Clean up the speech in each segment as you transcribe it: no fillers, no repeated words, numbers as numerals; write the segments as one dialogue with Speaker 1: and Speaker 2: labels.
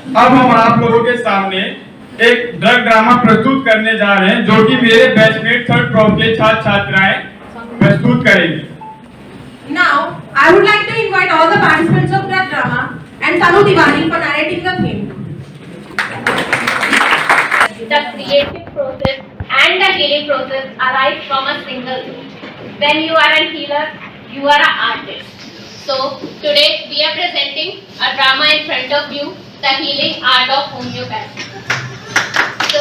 Speaker 1: अब हम आप लोगों के सामने एक ड्रग ड्रामा प्रस्तुत करने जा रहे हैं, जो कि मेरे बैचमेट थर्ड प्रॉफ के छात्र छात्राएं प्रस्तुत करेंगे।
Speaker 2: Now, I would like to invite all the participants of that drama and Tanu Tiwari for narrating the theme.
Speaker 3: The creative process and the healing process arise from a single root. When you are a healer, you are an artist. So today we are presenting a drama in front of you, the healing art of homeopathy. So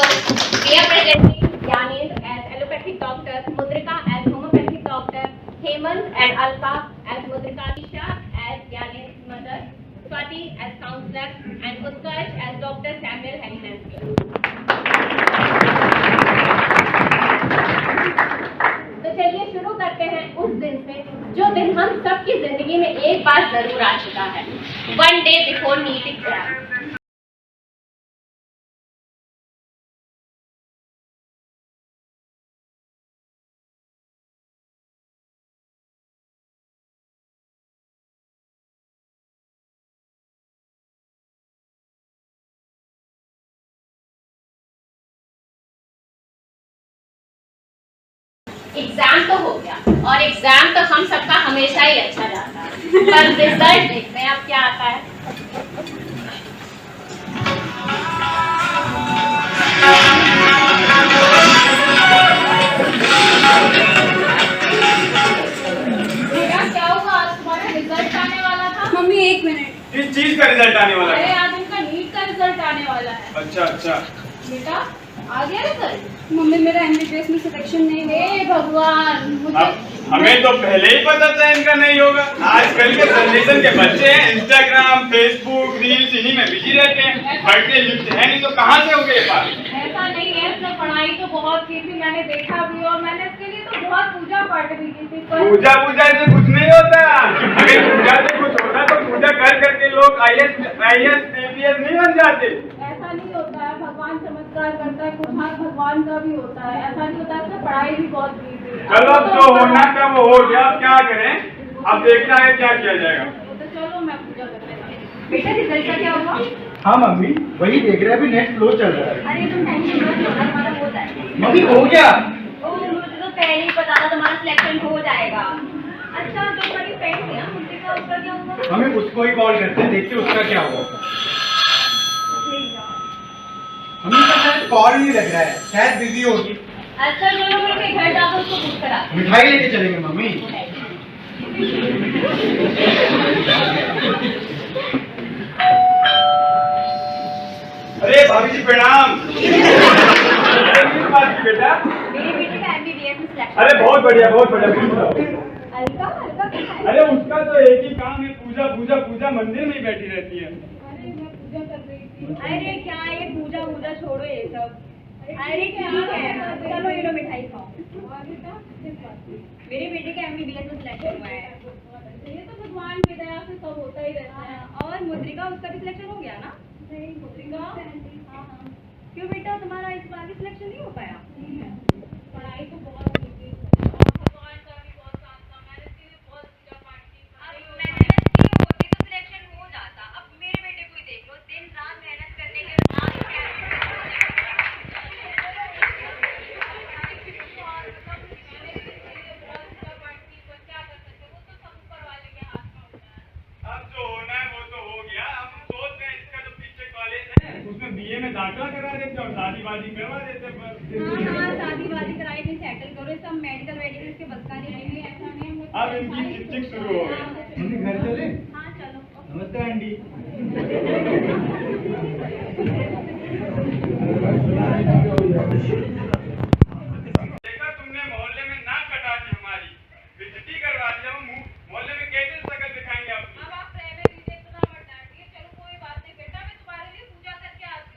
Speaker 3: we are presenting Gyanis as allopathic doctor, Mudrika as homeopathic doctor, Hemant and Alka as Mudrika, Isha as Gyanis' mother, Swati as counselor, and Utkarsh as Dr. Samuel Henry. तो चलिए शुरू करते हैं उस दिन से जो दिन हम सबकी जिंदगी में एक बार जरूर आ चुका है, one day before NEET exam. Exam तो हो गया और एग्जाम तो हम सबका हमेशा ही अच्छा जाता है, पर रिजल्ट देखते हैं अब क्या आता है। क्या हुआ, आज तुम्हारा रिजल्ट आने वाला था?
Speaker 2: मम्मी एक मिनट।
Speaker 1: किस चीज का रिजल्ट आने वाला है?
Speaker 3: अरे आज उनका नीट का रिजल्ट आने वाला है।
Speaker 1: अच्छा अच्छा।
Speaker 3: बेटा आ गया रिजल्ट?
Speaker 2: मम्मी मेरा एमबीबीएस में सिलेक्शन नहीं हुआ।
Speaker 3: हे भगवान,
Speaker 1: हमें तो पहले ही पता था इनका नहीं होगा। आजकल के जनरेशन के बच्चे हैं, इंस्टाग्राम, फेसबुक, रील्स इन्हीं में बिजी रहते हैं, पढ़ते लिखते हैं नहीं, तो कहाँ से हो गए पास?
Speaker 3: ऐसा नहीं है, इसने पढ़ाई तो बहुत की थी, मैंने देखा भी और मैंने इसके लिए तो बहुत पूजा पाठ भी की थी।
Speaker 1: पूजा से कुछ नहीं होता। अगर पूजा से कुछ होता तो पूजा कर करके लोग IAS APS नहीं बन जाते।
Speaker 3: ऐसा नहीं होता है, भगवान चमत्कार करता है, कुछ हाथ भगवान का भी होता है। ऐसा नहीं होता है, इसने पढ़ाई भी बहुत की थी।
Speaker 1: चलो अब जो होना था वो हो गया, अब क्या करें, अब देखना है क्या किया जाएगा।
Speaker 3: तो चलो मैं पूजा कर लेता हूँ। बेटा रिजल्ट का क्या हुआ?
Speaker 4: हाँ मम्मी, वही देख रहे हैं, अभी नेट स्लो चल रहा है।
Speaker 3: अरे तुम टेंशन मत लो, हमारा हो जाएगा।
Speaker 4: मम्मी हो गया?
Speaker 3: मुझे तो पहले ही पता था तुम्हारा सिलेक्शन हो जाएगा। अच्छा जो तुम्हारी फ्रेंड थी ना मुद्रिका, उसका क्या हुआ?
Speaker 4: मम्मी उसको ही कॉल करते हैं, देखते हैं उसका क्या हुआ। मम्मी का शायद कॉल नहीं लग रहा है, शायद बिजी होगी।
Speaker 3: अच्छा चलो मैं अपने घर जाकर उसको पूछ कर आती हूँ।
Speaker 4: मिठाई लेके चलेंगे मम्मी।
Speaker 1: अरे भाभी जी प्रणाम। बेटा
Speaker 3: मेरी बेटी का एमबीबीएस में सिलेक्शन।
Speaker 1: अरे बहुत बढ़िया बहुत बढ़िया।
Speaker 3: अलका अलका क्या है?
Speaker 1: अरे उसका तो एक ही काम है, पूजा पूजा पूजा, मंदिर में ही बैठी रहती है।
Speaker 3: अरे मैं पूजा कर रही थी। अरे क्या ये पूजा वूजा छोड़ो ये सब। अरे ठीक है, चलो ये लो मिठाई खाओ। मेरे बेटे के एमबीबीएस में सिलेक्शन हुआ है। ये तो भगवान की दया से सब होता ही रहता है। और मुद्रिका उसका भी सिलेक्शन हो गया ना? नहीं मुद्रिका, क्यों बेटा तुम्हारा इस बार भी सिलेक्शन नहीं हो पाया? पढ़ाई तो बहुत की थी और भगवान का भी बहुत साथ था, मेहनत की भी बहुत पूजा पाठ की। अब मेहनत की होती तो सिलेक्शन हो जाता। अब मेरे बेटे को ही देख लो, दिन रात मेहनत करने के बाद
Speaker 1: अब जो होना है वो तो हो गया। अब हम सोच रहे हैं इसका जो पीछे कॉलेज है उसमें BA में दाखिला करा देते और शादी वादी करवा देते।
Speaker 3: हाँ शादी वादी कराई थी, सेटल करो, सब मेडिकल वेडिकल के बस का नहीं है, ऐसा नहीं है।
Speaker 1: अब इनकी चिक शुरू हो गई।
Speaker 4: मम्मी घर चले?
Speaker 3: हाँ चलो।
Speaker 4: नमस्ते आंटी।
Speaker 1: देखा तुमने, मोहल्ले में नाक कटा दी हमारी, बेइज्जती करवा दी। हम मोहल्ले में कैसे शक्ल दिखाएंगे अपनी?
Speaker 3: अब आप रहने दीजिए, इतना मत डांटिए। चलो कोई बात नहीं बेटा, मैं तुम्हारे लिए पूजा करके आती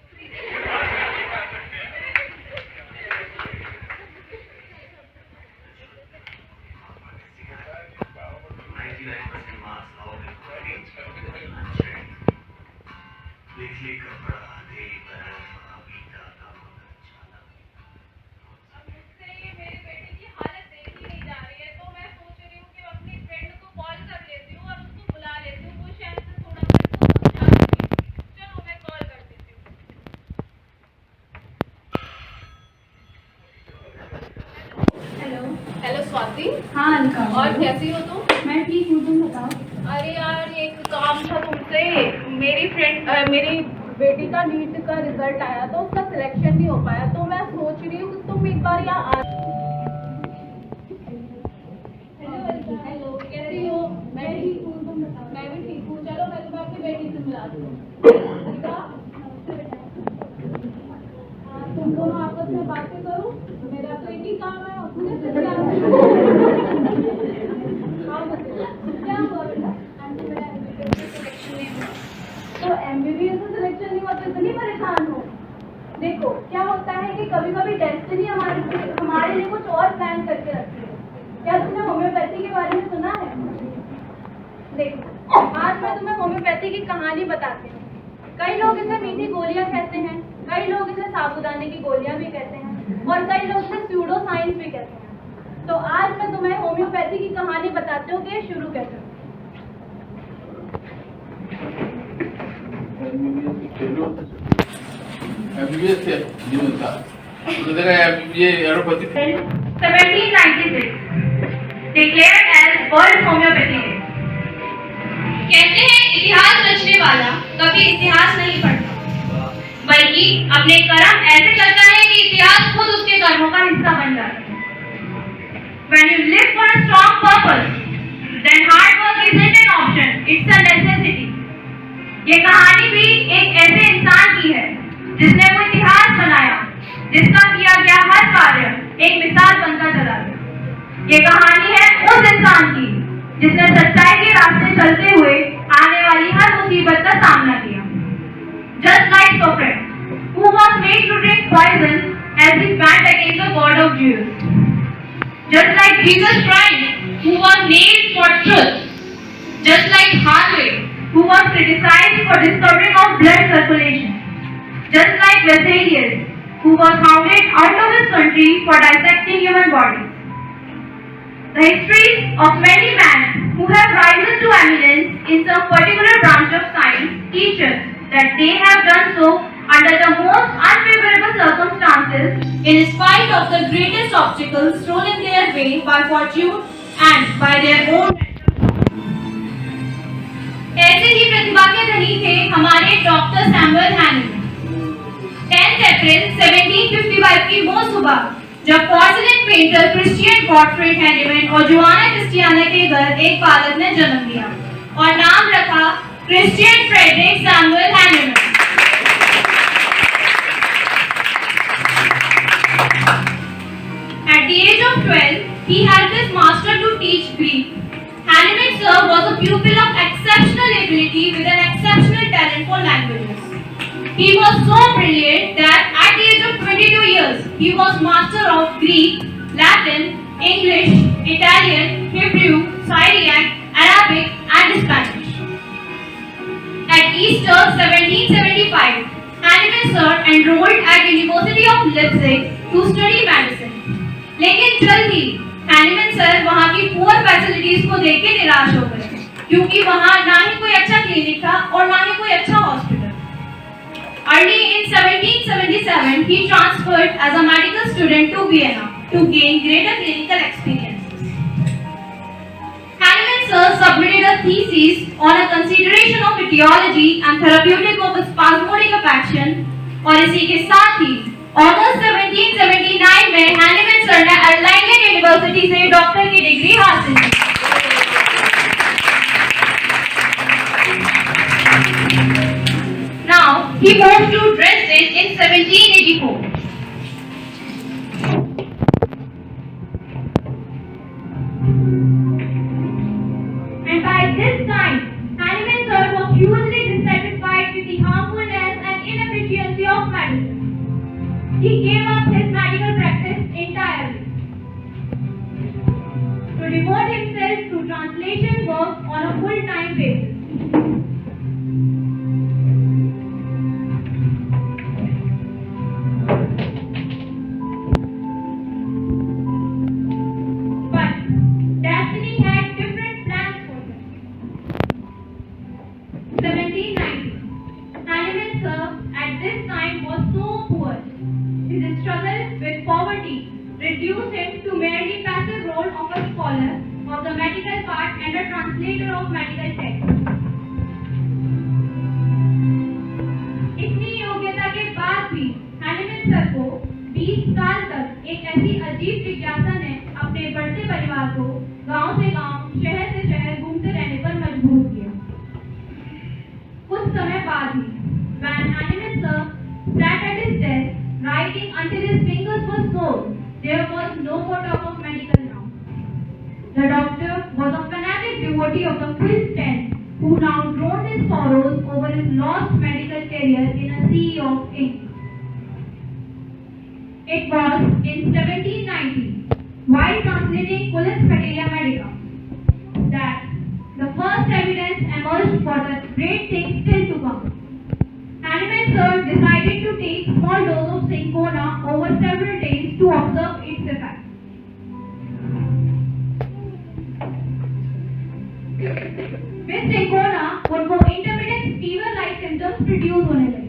Speaker 3: अब मुझसे ये मेरे बेटे की हालत देखी नहीं जा रही है, तो मैं सोच रही हूँ कि अपनी फ्रेंड को कॉल कर लेती हूँ और उसको बुला लेती हूँ, वो शायद से थोड़ा बहुत समझा देगी। चलो मैं कॉल करती हूँ। आरती।
Speaker 5: हाँ अलका।
Speaker 3: और कैसी हो तुम?
Speaker 5: मैं ठीक हूँ, तुम बताओ।
Speaker 3: अरे यार एक काम था तुमसे। मेरी बेटी का नीट का रिजल्ट आया तो उसका सिलेक्शन नहीं हो पाया, तो मैं सोच रही हूँ कि तुम एक बार यहाँ आ। हेलो कैसी हो? मैं ठीक हूँ, तुम बताओ। मैं भी ठीक हूँ। चलो मैं तुम्हें अपनी बेटी से मिला दूँ। तुम दोनों आपस में बातें करो, मेरा तो एक ही काम है अपने से क्या हुआ बेटा? सिलेक्शन नहीं हुआ। तो एमबीबीएस में सिलेक्शन नहीं हुआ तो इतनी परेशान हो? देखो क्या होता है कि कभी कभी डेस्टिनी हमारे लिए कुछ और प्लान करके रखती है। क्या तुमने होम्योपैथी के बारे में सुना है? देखो आज मैं तुम्हें होम्योपैथी की कहानी बताती हूँ। कई लोग इसे मीठी गोलियां कहते हैं, कई लोग इसे साबूदाने की गोलियां भी कहते हैं और कई लोग इसे स्यूडो साइंस भी कहते हैं। तो आज मैं तुम्हें होम्योपैथी की कहानी बताती हूँ कि शुरू कैसे।
Speaker 6: एमबीबीएस से नहीं होता तो देखा ये allopathy
Speaker 3: 1796 declared as World Homeopathy Day। कहते हैं इतिहास रचने वाला कभी इतिहास नहीं पढ़ता, बल्कि अपने कर्म ऐसे करता है कि इतिहास खुद उसके कर्मों का हिस्सा बन जाता है। When you live for a strong purpose, then hard work isn't an option, it's a necessity। ये कहानी भी एक ऐसे इंसान की है जिसने वो इतिहास बनाया, जिसका किया गया हर कार्य एक मिसाल बनकर चला गया। ये कहानी है उस इंसान की जिसने सच्चाई के रास्ते चलते हुए आने वाली हर मुसीबत का सामना किया। Just like Socrates, who was made to drink poison as he went against the God of Jews. Just like Jesus Christ, who was nailed for truth. Just like Harvey, who was criticized for discovering of blood circulation. Just like Vesalius, who was hounded out of his country for dissecting human bodies. The histories of many men who have risen to eminence in some particular branch of science teach us that they have done so under the most unfavorable circumstances, in spite of the greatest obstacles thrown in their way by fortune and by their own. ऐसे ही प्रतिभा के धनी थे हमारे doctor Samuel Hahnemann. 10 अप्रैल 1755 की वो सुबह जब porcelain painter Christian Gottfried Hahnemann और जोआना क्रिस्टियाना के घर एक बालक ने जन्म लिया और नाम रखा Christian Friedrich Samuel Hahnemann. At the age of 12, he had his master to teach Greek. Hanneman sir was a pupil of exceptional ability with an exceptional talent for languages. He was so brilliant that at the age of 22 years, he was master of Greek, Latin, English, Italian, Hebrew, Syriac, Arabic and Spanish. At Easter 1775, Hanneman sir enrolled at University of Leipzig to study medicine. लेकिन जल्द ही Hahnemann sir वहाँ की poor facilities को देख के निराश हो गए, क्योंकि वहाँ ना ही कोई अच्छा क्लिनिक था और ना ही कोई अच्छा hospital. Early in 1777, he transferred as a medical student to Vienna to gain greater clinical experiences. Hanneman sir submitted a thesis on a consideration of etiology and therapeutic of spasmodic affection, और इसी के साथ ही अगस्त 1779 में Hahnemann sir ने एरलांगेन university से doctor की degree हासिल की। Now he moved to Dresden in 1784. And by this time, Hanneman sir was hugely dissatisfied with the harmfulness and inefficiency of medicine. He gave up his medical practice entirely to devote himself to translation work on a full-time basis. But destiny had different plans for him. 1790. Hanneman sir at this time was so poor. His struggle with poverty reduced him to merely passive role of a
Speaker 5: scholar of the medical part and a translator of medical texts. इतनी योग्यता के बाद भी Hahnemann sir को 20 साल तक एक ऐसी अजीब जिज्ञासा ने अपने बढ़ते परिवार को गांव से गांव, शहर से शहर घूमते रहने पर मजबूर किया। कुछ समय बाद ही, when Hanneman sir sat at his desk writing until his fingers were sore, there was no more talk of medical now. The doctor was a fanatic devotee of the quiz tent, who now drowned his sorrows over his lost medical career in a sea of ink. It was in 1790, while translating Pulis Materia Medica, that the first evidence emerged for the great things still to come. Hanneman sir decided to take small dose of cinchona over several days to observe its effect. With cinchona, उनको intermittent fever-like symptoms produce होने लगे.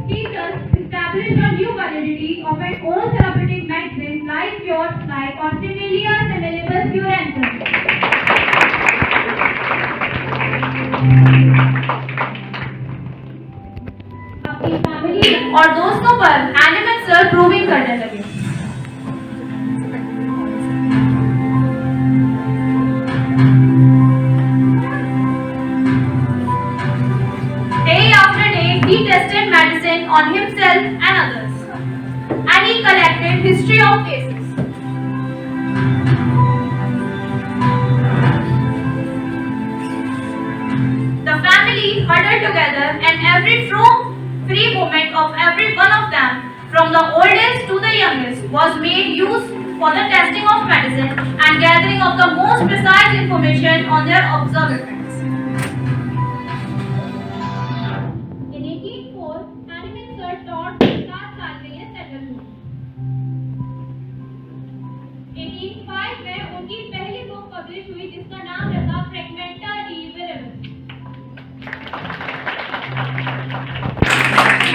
Speaker 5: He thus established a new validity of an old therapeutic medicine like cures like or similia similibus curantum. अपनी family और दोस्तों पर Hahnemann sir proving करने लगे। Day after day, he tested medicine on himself and others, and he collected history of cases. The family huddled together, and every free moment of every one of them, from the oldest to the youngest, was made use for the testing of medicine and gathering of the most precise information on their observed effects. In 1804, Hanneman sir taught class salarius at the school. 1805 में उनकी पहली book publish हुई जिसका नाम रखा फ्रेगमेंटा D विरेबल.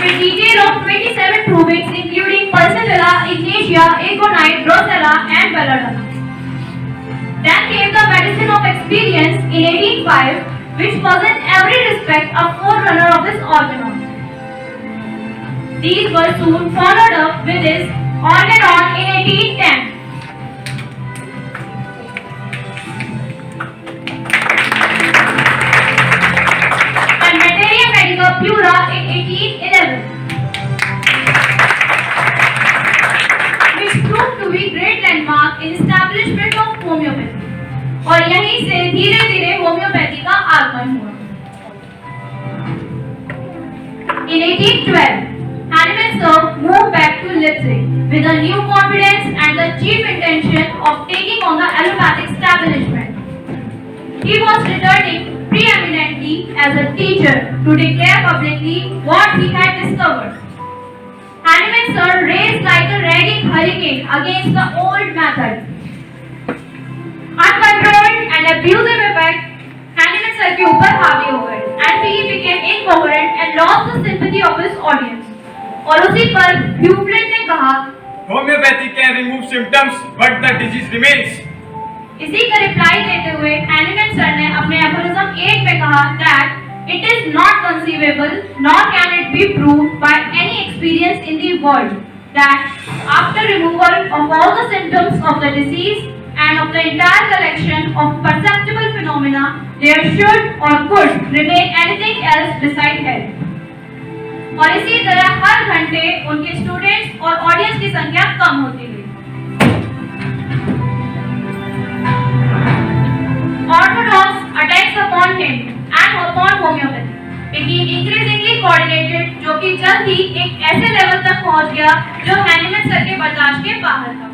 Speaker 5: With detail of 27 provings including Pulsatilla, Ignatia, Aconite, Drosera and Belladonna. Then came the medicine of experience in 1805, which was in every respect a forerunner of his organon. These were soon followed up with his organon in 1810. And Materia Medica Pura in 1811. Which proved to be great landmark in establishment of homeopathy. और यहीं से धीरे धीरे homeopathy का आगमन हुआ. In 1812, Hanneman sir moved back to Leipzig with a new confidence and the chief intention of taking on the allopathic establishment. He was returning preeminently as a teacher to declare publicly what he had discovered. Hanneman sir raged like a raging hurricane against the old method. Uncontrolled and abusive effect, Hanneman sir के ऊपर हावी हो गए, and he became incoherent and lost the sympathy of his audience. और उसी पर Buflin ने कहा,
Speaker 1: Homeopathy can remove symptoms, but the disease remains.
Speaker 5: इसी का रिप्लाई देते हुए Hanneman sir ने अपने aphorism 8 में कहा that it is not conceivable, nor can it be proved by any experience in the world, that after removal of all the symptoms of the disease and of the entire collection of perceptible phenomena, there should or could remain anything else beside health. और इसी तरह हर घंटे उनके students और audience की संख्या कम होती गई. Orthodox attacks upon him and upon homeopathy became increasingly coordinated, जो कि जल्द ही एक ऐसे लेवल तक पहुंच गया जो हैनिमैन सर के बर्दाश्त के बाहर था.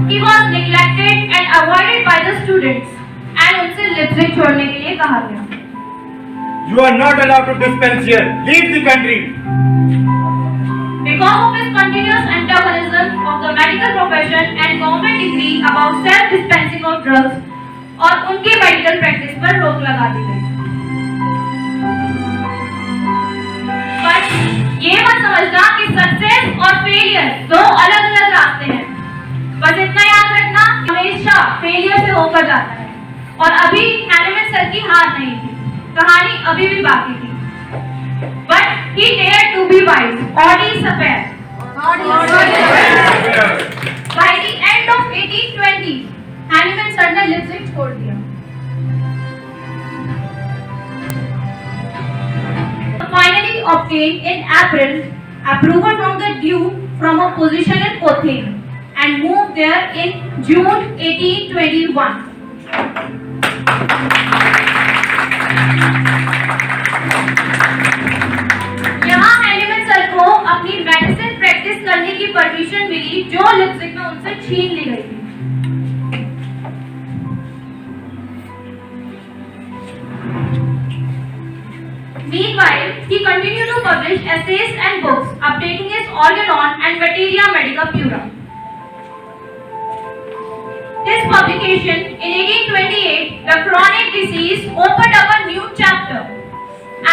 Speaker 5: He was neglected and avoided by the students, and उनसे लिप्जिग छोड़ने के लिए कहा गया.
Speaker 1: You are not allowed to dispense here. Leave the country.
Speaker 5: Because of his continuous antagonism of the medical profession and government decree about self-dispensing of drugs, और उनके medical practice पर रोक लगा दी गई. पर ये मत समझना कि सच से फेलियर, दो अलग अलग रास्ते हैं। बस इतना याद रखना, हमेशा फेलियर से होकर जाता है। और अभी हैनिमन सर की हार नहीं थी, कहानी अभी भी बाकी थी। But he dared to be wise. Audi's affair. By the end of 1820, हैनिमन sir ने लिप्जिग छोड़ दिया। Finally obtained in April approval from the Duke from a position in Cothen and moved there in June 1821. यहाँ हैनिमन sir को अपनी medicine practice करने की permission मिली, जो Leipzig में उनसे छीन ली गई थी। Meanwhile, he continued to publish essays and books, updating his Organon and Materia Medica Pura. His publication in 1828, The Chronic Disease, opened up a new chapter,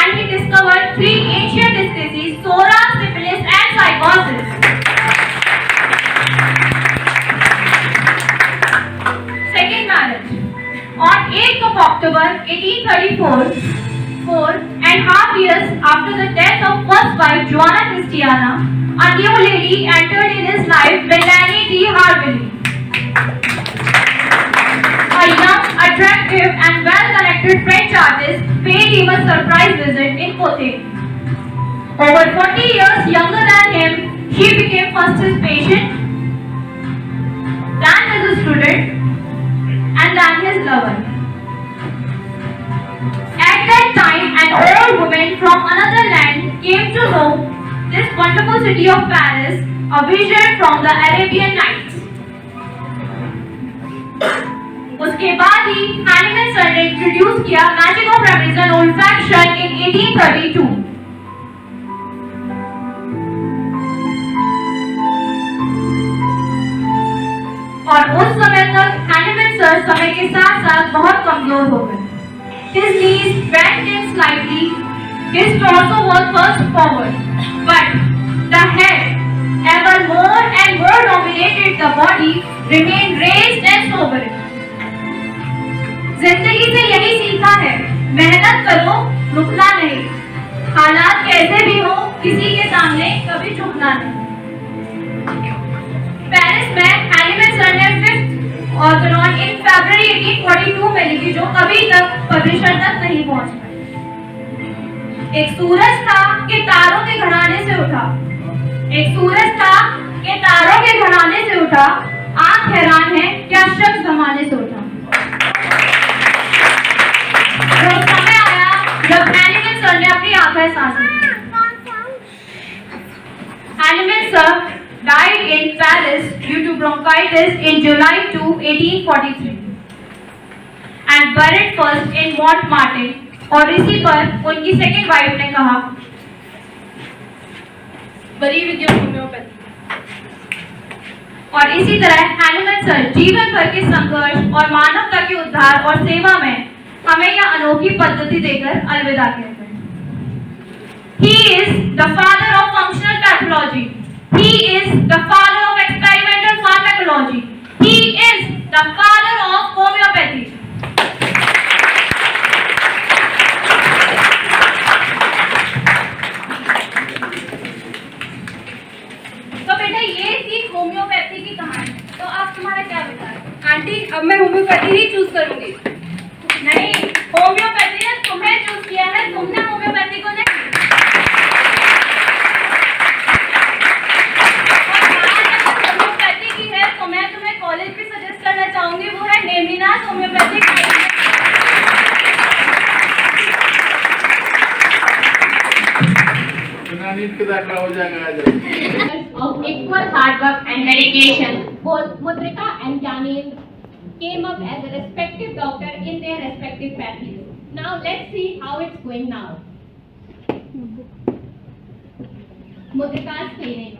Speaker 5: and he discovered three ancient diseases: Sora, syphilis, and psychosis. Second marriage. On 8th of October 1834, 4.5 years after the death of first wife Joanna Christiana, a new lady entered in his life, Melanie D. Harville. A young, attractive and well-connected French artist paid him a surprise visit in Cothen. Over 40 years younger than him, she became first his patient, then his student, and then his lover. At that time, an old woman from another land came to know this wonderful city of Paris, a vision from the Arabian Nights. उसके बाद ही हैनिमन sir ने introduce किया magic of revision ओल्फैक्शन in 1832. और उस समय तक हैनिमन sir समय के साथ साथ बहुत कमजोर हो गए। His knees bent in slightly, his torso was thrust forward, but the head, ever more and more dominated the body, remained raised and sober. जिंदगी से यही सीखा है, मेहनत करो, रुकना नहीं। हालात कैसे भी हो, किसी के सामने कभी झुकना नहीं। पेरिस में हैनिमन सर ने 5th ऑर्गेनॉन इन फरवरी 1842 में लिखी, जो कभी तक पब्लिशर तक नहीं पहुंच पाई। एक सूरज था कि तारों के घराने से उठा, एक सूरज था कि तारों के घराने से उठा, आप हैरान हैं क्या शख्स जमाने से उठा। वो समय आया जब हैनिमन सर ने अपनी आंखें सांसी। हैनिमन sir died in Paris due to bronchitis in July 2, 1843, and buried first in Montmartre. और इसी पर उनकी सेकंड वाइफ ने कहा, बड़ी विद्या होम्योपैथी। और इसी तरह हैनिमन सर जीवन भर के संघर्ष और मानवता के उद्धार और सेवा में हमें यह अनोखी पद्धति देकर अलविदा कहते हैं। He is the father of functional pathology. He is the father of experimental pharmacology. He is the father of homeopathy. तो बेटा ये थी होम्योपैथी की कहानी। तो आप तुम्हारा क्या विचार है? आंटी अब मैं होम्योपैथी ही चूज करूंगी। नहीं, होम्योपैथी ने तुम्हें चूज किया है, तुमने होम्योपैथी को नहीं। कॉलेज भी सजेस्ट करना चाहूंगी, वो है नेमिनास homeopathic
Speaker 3: of equal hard work and dedication. Both Mudrika and Janil came up as a respective doctor in their respective families. Now let's see how it's going now. Mudrika's clinic.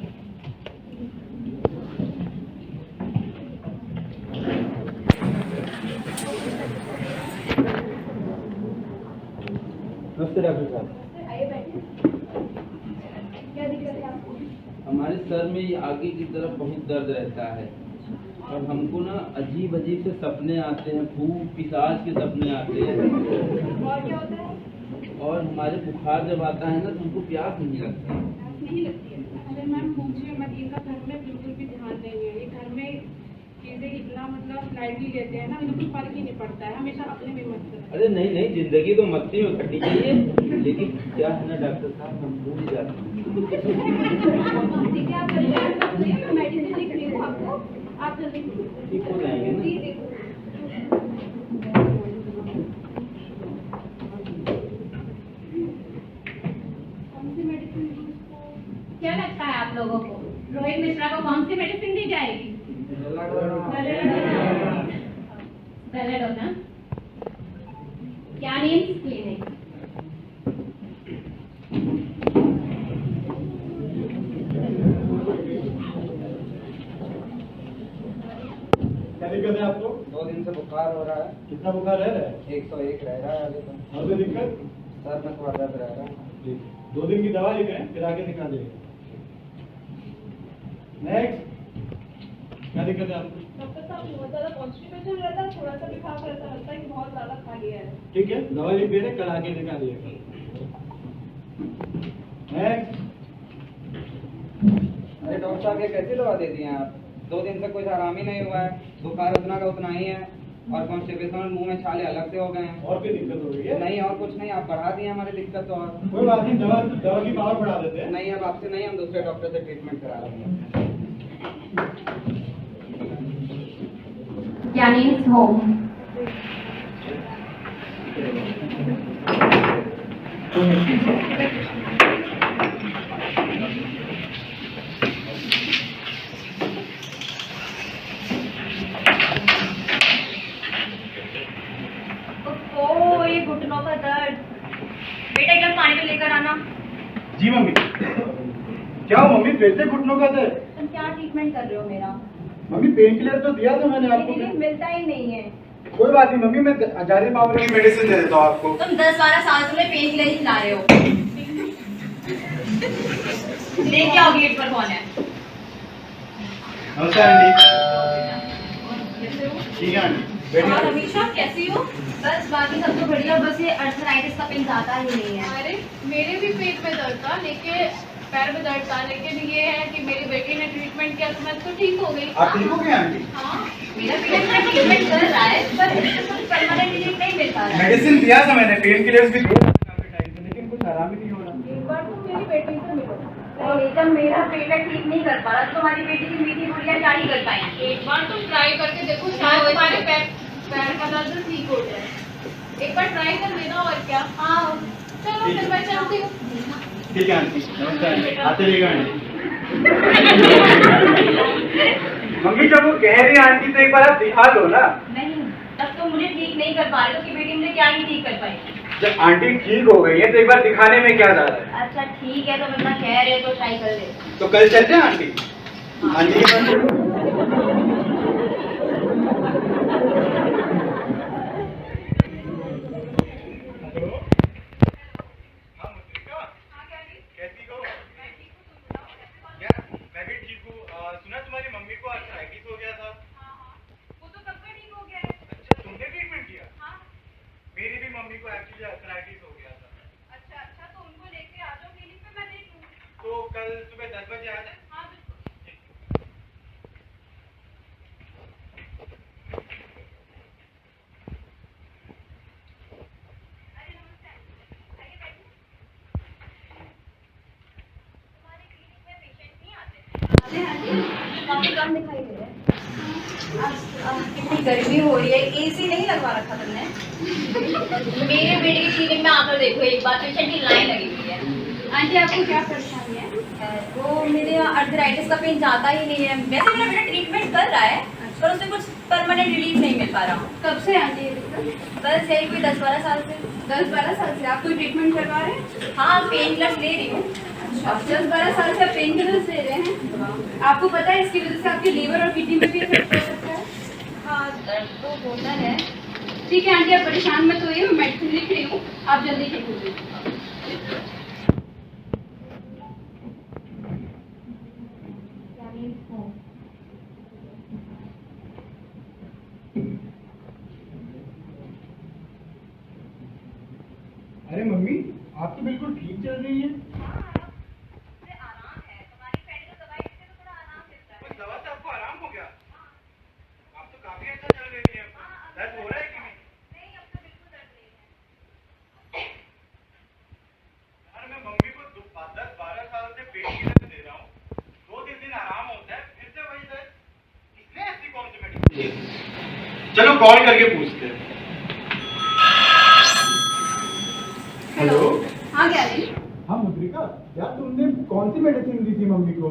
Speaker 4: नमस्ते doctor साहब।
Speaker 5: आइए बैठिए। क्या दिक्कत है आपको?
Speaker 4: हमारे
Speaker 7: हमारे सर में ये आगे की तरफ बहुत दर्द रहता है और हमको ना अजीब अजीब से सपने आते हैं, खूब पिशाच के सपने आते हैं।
Speaker 5: और क्या होता है?
Speaker 7: और हमारे बुखार जब आता है ना तो हमको प्यास नहीं लगती।
Speaker 5: नहीं लगती है। अरे मैम पूछिए मत, इनका घर में बिल्कुल भी ध्यान नहीं है। ये घर में चीजें इतना मतलब लाइटली लेते हैं ना, इनको कुछ फर्क ही नहीं पड़ता है, हमेशा अपने में मस्त रहते हैं।
Speaker 7: अरे नहीं नहीं, जिंदगी तो मस्ती में कटनी चाहिए, लेकिन क्या है ना डॉक्टर साहब, हम भूल ही जाते हैं।
Speaker 5: ठीक है, आप परेशान मत होइए, मैं मेडिसिन लिख रही हूँ आपको, आप जल्दी
Speaker 7: ठीक हो जाएंगे ना?
Speaker 5: जी देखो। कौन सी मेडिसिन दी उसको?
Speaker 3: क्या लगता है आप लोगों को रोहित मिश्रा को कौन सी मेडिसिन दी जाएगी? बेलेडोना। क्या मीन्स क्लिनिक?
Speaker 4: क्या दिक्कत है आपको?
Speaker 8: 2 दिन से बुखार हो रहा है।
Speaker 4: कितना बुखार है?
Speaker 8: 101 रह रहा है अभी तो।
Speaker 4: और कोई दिक्कत?
Speaker 8: सर में थोड़ा दर्द रह रहा है।
Speaker 4: ठीक, 2 दिन की दवा लिख रहे हैं, फिर आगे दिखा देंगे। नेक्स्ट, क्या दिक्कत है आपको?
Speaker 5: डॉक्टर साहब बहुत ज्यादा कॉन्स्टिपेशन रहता है, थोड़ा सा बुखार रहता है, लगता है कि बहुत ज्यादा खा लिया है।
Speaker 4: ठीक है, दवा लिख दे रहे हैं, कल आगे दिखा दिएगा। नेक्स्ट,
Speaker 8: अरे डॉक्टर साहब ये कैसी दवा दे दी हैं आप? 2 दिन से कुछ आराम ही नहीं हुआ है, बुखार उतना का उतना ही है और कॉन्स्टिपेशन, मुंह में छाले अलग से हो गए हैं।
Speaker 4: और कोई दिक्कत हो रही है?
Speaker 8: नहीं और कुछ नहीं, आप बढ़ा दिए हमारी दिक्कत तो। और
Speaker 4: कोई बात नहीं, दवा की पावर बढ़ा देते हैं।
Speaker 8: नहीं, अब आपसे नहीं, हम दूसरे डॉक्टर से ट्रीटमेंट करा रहे हैं।
Speaker 3: क्या मीन्स होम?
Speaker 2: ओ ये घुटनों का दर्द, बेटा एक गिलास पानी में लेकर आना।
Speaker 4: जी मम्मी। क्या हो मम्मी, फिर से घुटनों का दर्द?
Speaker 2: तुम क्या ट्रीटमेंट कर रहे हो मेरा?
Speaker 4: मम्मी पेन किलर तो दिया था मैंने आपको।
Speaker 2: रिलीफ मिलता ही नहीं है।
Speaker 4: कोई बात नहीं मम्मी, मैं आजादी पावर की मेडिसिन दे देता हूँ आपको।
Speaker 2: तुम 10-12 साल से पेन किलर ही खिला रहे हो। लेके आओ, गेट पर कौन है?
Speaker 4: नमस्ते आंटी। ठीक है आंटी,
Speaker 2: और
Speaker 4: बैठिए।
Speaker 2: हमेशा कैसी हो? बस बाकी सब तो बढ़िया, बस ये अर्थराइटिस का पेन जाता ही नहीं है।
Speaker 9: अरे मेरे भी पेट में दर्द था, लेकिन पैर में दर्द था, लेकिन ये है कि मेरी बेटी ने ट्रीटमेंट किया तो मैं तो ठीक हो गई।
Speaker 4: आप ठीक हो गए आंटी?
Speaker 9: हाँ,
Speaker 2: मेरा बेटा ट्रीटमेंट कर रहा है, पर कुछ परमानेंट रिलीफ नहीं मिल पा रहा है।
Speaker 4: मेडिसिन दिया था मैंने, पेन किलर्स भी दिए काफी टाइम से, लेकिन कुछ आराम ही नहीं हो रहा।
Speaker 9: एक बार तो मेरी बेटी से मिलो।
Speaker 2: और एकदम मेरा पेट ठीक नहीं कर पा रहा, तो तुम्हारी बेटी की मीठी गुड़िया क्या ही कर पाएंगी?
Speaker 9: एक बार तुम ट्राई करके देखो, शायद तुम्हारे पैर का दर्द ठीक हो जाए। एक बार ट्राई कर लेना, और क्या।
Speaker 2: हाँ
Speaker 9: चलो फिर मैं चलती हूँ।
Speaker 4: ठीक है आंटी, नमस्ते आंटी, आते रहिएगा आंटी। मम्मी जब वो कह रही आंटी तो एक बार आप दिखा लो ना।
Speaker 2: नहीं, तब तो मुझे ठीक नहीं कर पा रहे, उसकी बेटी मुझे क्या ही ठीक कर पाएगी?
Speaker 4: जब आंटी ठीक हो गई है तो एक बार दिखाने में क्या जा रहा है?
Speaker 2: अच्छा ठीक है, तो इतना कह रहे हो तो ट्राई कर ले।
Speaker 4: तो कल चलते हैं आंटी? आंटी के पास चलो। कैसी हो? यार मैं भी ठीक हूँ। सुना तुम्हारी मम्मी को आर्थराइटिस हो गया था।
Speaker 5: वो तो कब का ठीक हो गया है।
Speaker 4: अच्छा, तुमने ट्रीटमेंट किया?
Speaker 5: हाँ।
Speaker 4: मेरी भी मम्मी को एक्चुअली आर्थराइटिस हो गया था।
Speaker 5: अच्छा, तो उनको लेके आ जाओ क्लिनिक पे, मैं देख लूँगी।
Speaker 4: तो कल सुबह 10 बजे आ जाए।
Speaker 5: हाँ बिल्कुल। अरे नमस्ते, आइए बैठिए। तुम्हारे क्लिनिक में पेशेंट नहीं आते?
Speaker 2: हाँ जी, काफी कम दिखाई दे रहे हैं। कितनी गर्मी हो रही है, एसी नहीं लगवा रखा तुमने?
Speaker 3: मेरे बेटे की क्लिनिक में आकर देखो एक बार, पेशेंट की लाइन लगी हुई है।
Speaker 2: आंटी आपको क्या परेशानी है? वो मेरे यहाँ अर्थराइटिस का पेन जाता ही नहीं है। वैसे मेरा बेटा ट्रीटमेंट कर रहा है, पर उसे कुछ परमानेंट रिलीफ नहीं मिल पा रहा।
Speaker 5: कब से आंटी ये दिक्कत?
Speaker 2: बस यही कोई 10-12 साल से।
Speaker 5: 10-12 साल से आप कोई ट्रीटमेंट करवा रहे हैं?
Speaker 2: हाँ, पेन किलर्स ले रही हूँ।
Speaker 5: अब 10-12 साल से आप पेन किलर्स ले रहे हैं। आपको पता है इसकी वजह से आपके लीवर और किडनी में भी इफेक्ट हो सकता है?
Speaker 2: हाँ, दर्द तो होता है।
Speaker 5: ठीक है आंटी, आप परेशान मत होइए, मैं मेडिसिन लिख रही हूँ, आप जल्दी ठीक हो जाइए।
Speaker 4: अरे मम्मी, आप तो बिल्कुल ठीक चल रही हैं।
Speaker 2: आराम है, तुम्हारी फ्रेंड को दवाई देते तो थोड़ा आराम मिलता है।
Speaker 4: बस दवा से आपको आराम हो गया? आप तो काफी अच्छा चल रही हैं। दर्द हो रहा है कि नहीं?
Speaker 2: नहीं, अब तो बिल्कुल दर्द नहीं है।
Speaker 4: यार मैं मम्मी को 10-12 साल से पेट किलर दे रहा हूँ, 2-3 दिन आराम होता है, फिर से वही दर्द। इसने ऐसी कौन सी मेडिसिन? चलो कॉल करके पूछते हैं। हेलो।
Speaker 5: हाँ ज्ञानी,
Speaker 4: हाँ मुद्रिका, यार तुमने कौन सी मेडिसिन दी थी मम्मी को?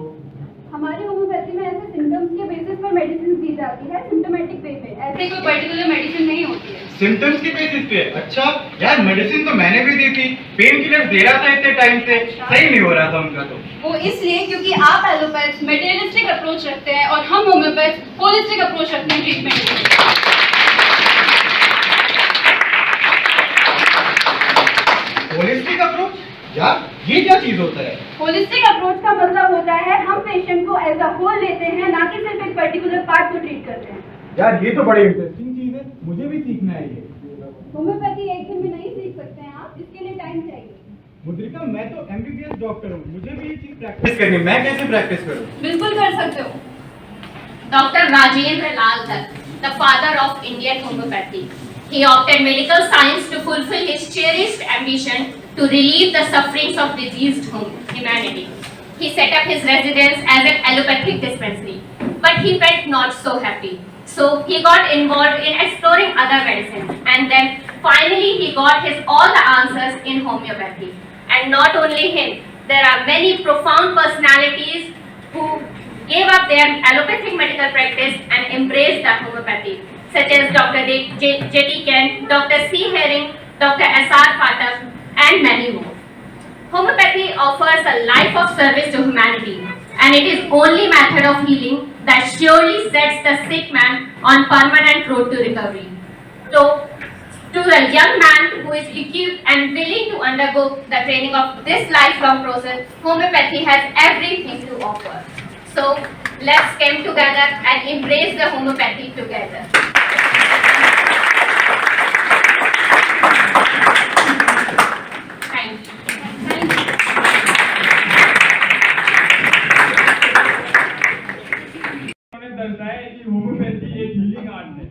Speaker 5: हमारी होम्योपैथी में ऐसे सिम्टम्स के बेसिस पर मेडिसिन दी जाती है, सिम्टोमेटिक वे पे। ऐसे कोई पर्टिकुलर मेडिसिन नहीं होती है।
Speaker 4: सिम्टम्स के बेसिस पे? अच्छा यार, मेडिसिन तो मैंने भी दी थी, पेन किलर दे रहा था इतने टाइम से, सही नहीं हो रहा था उनका। तो
Speaker 5: वो इसलिए क्योंकि आप एलोपैथ मटेरियलिस्टिक अप्रोच रखते हैं और हम होम्योपैथ होलिस्टिक अप्रोच रखते हैं ट्रीटमेंट के।
Speaker 4: Holistic approach? यार ये क्या चीज होता है?
Speaker 5: होलिस्टिक अप्रोच का मतलब होता है हम पेशेंट को एज अ होल लेते हैं, ना कि सिर्फ एक पर्टिकुलर पार्ट को ट्रीट करते हैं।
Speaker 4: यार ये तो बड़ी इंटरेस्टिंग चीज है, मुझे भी सीखना है ये।
Speaker 5: होम्योपैथी एक दिन में नहीं सीख सकते हैं आप, इसके लिए टाइम चाहिए।
Speaker 4: मुद्रिका, मैं तो MBBS डॉक्टर हूँ, मुझे भी ये चीज प्रैक्टिस करनी है। मैं कैसे प्रैक्टिस करूँ?
Speaker 5: बिल्कुल कर सकते हो।
Speaker 3: Dr. Rajendra Lal Dutt, the father of Indian homeopathy. He opted medical science to fulfill his cherished ambition to relieve the sufferings of diseased humanity. He set up his residence as an allopathic dispensary, but he felt not so happy. So he got involved in exploring other medicines, and then finally he got all the answers in homeopathy. And not only him, there are many profound personalities who gave up their allopathic medical practice and embraced the homeopathy, such as Dr. J.T. Kent, Dr. C. Herring, Dr. S.R. Phatak, and many more. Homeopathy offers a life of service to humanity, and it is only method of healing that surely sets the sick man on permanent road to recovery. So, to the young man who is equipped and willing to undergo the training of this lifelong process, homeopathy has everything to offer. So, let's come together and embrace the homeopathy together. Thank you.
Speaker 1: दर्शाया कि homeopathy एक healing art है।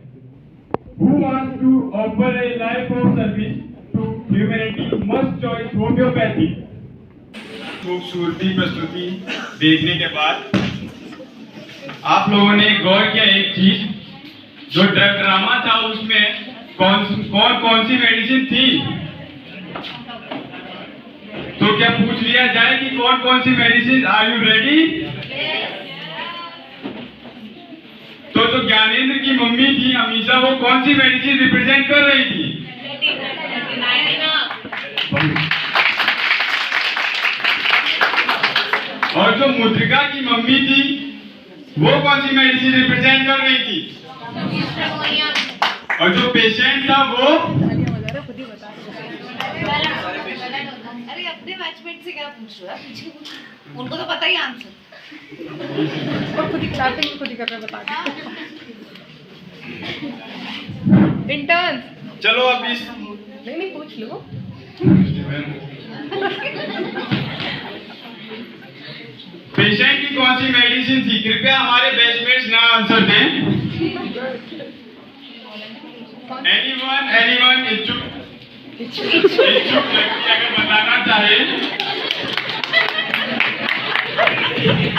Speaker 1: Who wants to offer a life of service to humanity must choose homeopathy. खूबसूरती प्रस्तुति देखने के बाद आप लोगों ने गौर किया एक चीज, जो ड्रग ड्रामा था उसमें कौन सी मेडिसिन थी? तो क्या पूछ लिया जाए कि कौन सी मेडिसिन? Are you ready? तो जो ज्ञानेंद्र की मम्मी थी हमेशा, वो कौन सी मेडिसिन रिप्रेजेंट कर रही थी? और जो मुद्रिका की मम्मी थी वो कौन सी मेडिसिन रिप्रेजेंट कर रही थी? और जो पेशेंट था वो?
Speaker 9: अरे अपने बैचमेट से क्या पूछ रहा है? उनको तो पता ही आंसर।
Speaker 10: खुद ही खिलाते हैं, खुद ही कर रहे बता दो। इंटर्न
Speaker 1: चलो अब इस
Speaker 10: नहीं पूछ लो।
Speaker 1: पेशेंट की कौन सी मेडिसिन थी? कृपया हमारे बैचमेट्स ना आंसर दें। एनीवन इच्छुक व्यक्ति अगर बताना चाहे।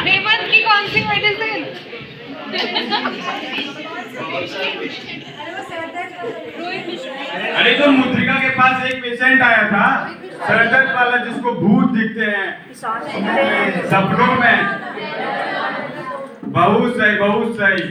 Speaker 10: हेमंत की कौन सी मेडिसिन?
Speaker 1: अरे जो मुद्रिका के पास एक पेशेंट आया था सर दर्द वाला, जिसको भूत दिखते हैं सपनों में। बहुत सही, बहुत सही।